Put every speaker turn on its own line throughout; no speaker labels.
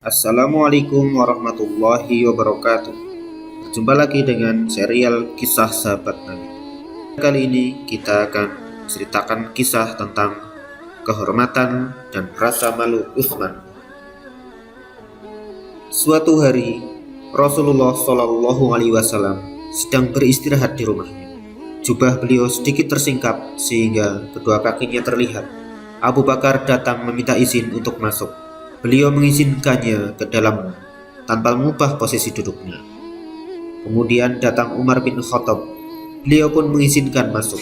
Assalamualaikum warahmatullahi wabarakatuh. Jumpa lagi dengan serial kisah sahabat Nabi. Kali ini kita akan ceritakan kisah tentang kehormatan dan rasa malu Utsman. Suatu hari Rasulullah Shallallahu Alaihi Wasallam sedang beristirahat di rumahnya. Jubah beliau sedikit tersingkap sehingga kedua kakinya terlihat. Abu Bakar datang meminta izin untuk masuk. Beliau mengizinkannya ke dalam tanpa mengubah posisi duduknya. Kemudian datang Umar bin Khattab. Beliau pun mengizinkan masuk.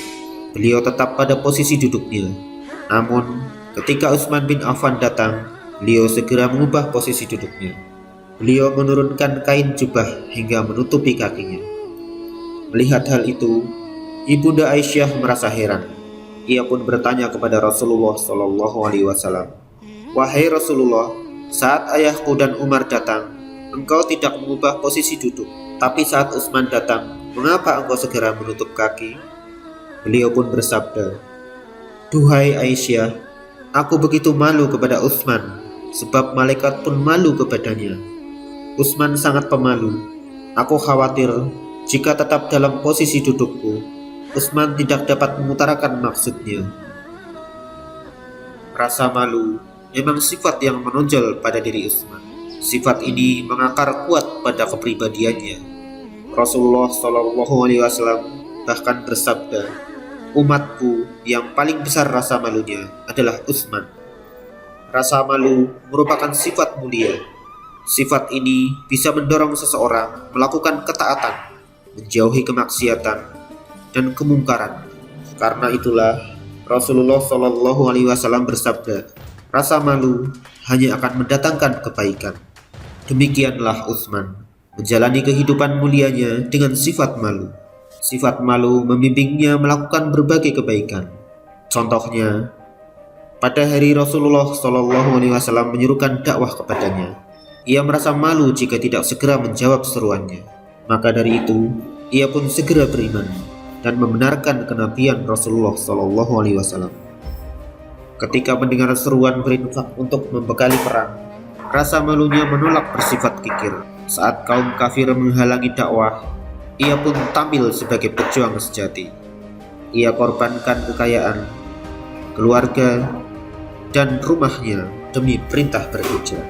Beliau tetap pada posisi duduknya. Namun ketika Utsman bin Affan datang, beliau segera mengubah posisi duduknya. Beliau menurunkan kain jubah hingga menutupi kakinya. Melihat hal itu, Ibunda Aisyah merasa heran. Ia pun bertanya kepada Rasulullah Shallallahu Alaihi Wasallam, "Wahai Rasulullah, saat ayahku dan Umar datang, engkau tidak mengubah posisi duduk. Tapi saat Utsman datang, mengapa engkau segera menutup kaki?" Beliau pun bersabda, "Duhai Aisyah, aku begitu malu kepada Utsman, sebab malaikat pun malu kepadanya. Utsman sangat pemalu. Aku khawatir jika tetap dalam posisi dudukku, Utsman tidak dapat mengutarakan maksudnya." Rasa malu memang sifat yang menonjol pada diri Utsman. Sifat ini mengakar kuat pada kepribadiannya. Rasulullah Shallallahu Alaihi Wasallam bahkan bersabda, "Umatku yang paling besar rasa malunya adalah Utsman." Rasa malu merupakan sifat mulia. Sifat ini bisa mendorong seseorang melakukan ketaatan, menjauhi kemaksiatan dan kemungkaran. Karena itulah Rasulullah Shallallahu Alaihi Wasallam bersabda, "Rasa malu hanya akan mendatangkan kebaikan." Demikianlah Utsman menjalani kehidupan mulianya dengan sifat malu. Sifat malu membimbingnya melakukan berbagai kebaikan. Contohnya, pada hari Rasulullah Shallallahu Alaihi Wasallam menyuruhkan dakwah kepadanya, ia merasa malu jika tidak segera menjawab seruannya. Maka dari itu, ia pun segera beriman dan membenarkan kenabian Rasulullah Shallallahu Alaihi Wasallam. Ketika mendengar seruan berinfak untuk membekali perang, rasa malunya menolak bersifat kikir. Saat kaum kafir menghalangi dakwah, ia pun tampil sebagai pejuang sejati. Ia korbankan kekayaan, keluarga, dan rumahnya demi perintah berhijrah.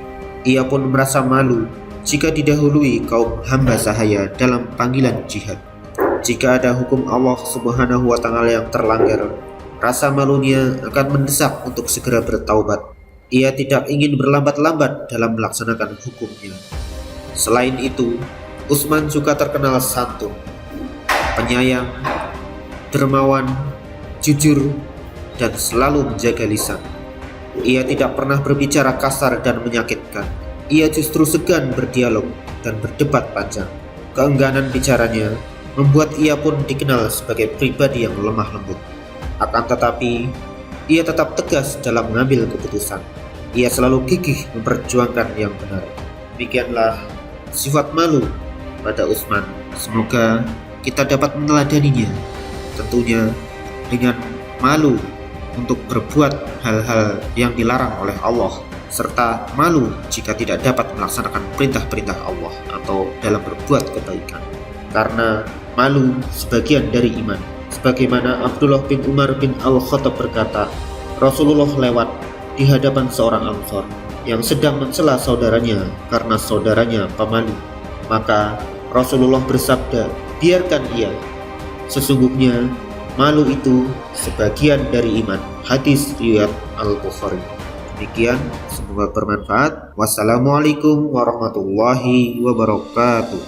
Ia pun merasa malu jika didahului kaum hamba sahaya dalam panggilan jihad. Jika ada hukum Allah Subhanahu wa Ta'ala yang terlanggar, rasa malunya akan mendesak untuk segera bertaubat. Ia tidak ingin berlambat-lambat dalam melaksanakan hukumnya. Selain itu, Utsman juga terkenal santun, penyayang, dermawan, jujur, dan selalu menjaga lisan. Ia tidak pernah berbicara kasar dan menyakitkan. Ia justru segan berdialog dan berdebat panjang. Keengganan bicaranya membuat ia pun dikenal sebagai pribadi yang lemah lembut. Akan tetapi, ia tetap tegas dalam mengambil keputusan. Ia selalu gigih memperjuangkan yang benar. Demikianlah sifat malu pada Utsman. Semoga kita dapat meneladaninya, tentunya dengan malu untuk berbuat hal-hal yang dilarang oleh Allah, serta malu jika tidak dapat melaksanakan perintah-perintah Allah atau dalam berbuat kebaikan. Karena malu sebagian dari iman. Sebagaimana Abdullah bin Umar bin Al-Khattab berkata, Rasulullah lewat di hadapan seorang Ansor yang sedang mencela saudaranya karena saudaranya pemalu. Maka Rasulullah bersabda, "Biarkan ia. Sesungguhnya malu itu sebagian dari iman." Hadis riwayat Al-Bukhari. Demikian, semoga bermanfaat. Wassalamualaikum warahmatullahi wabarakatuh.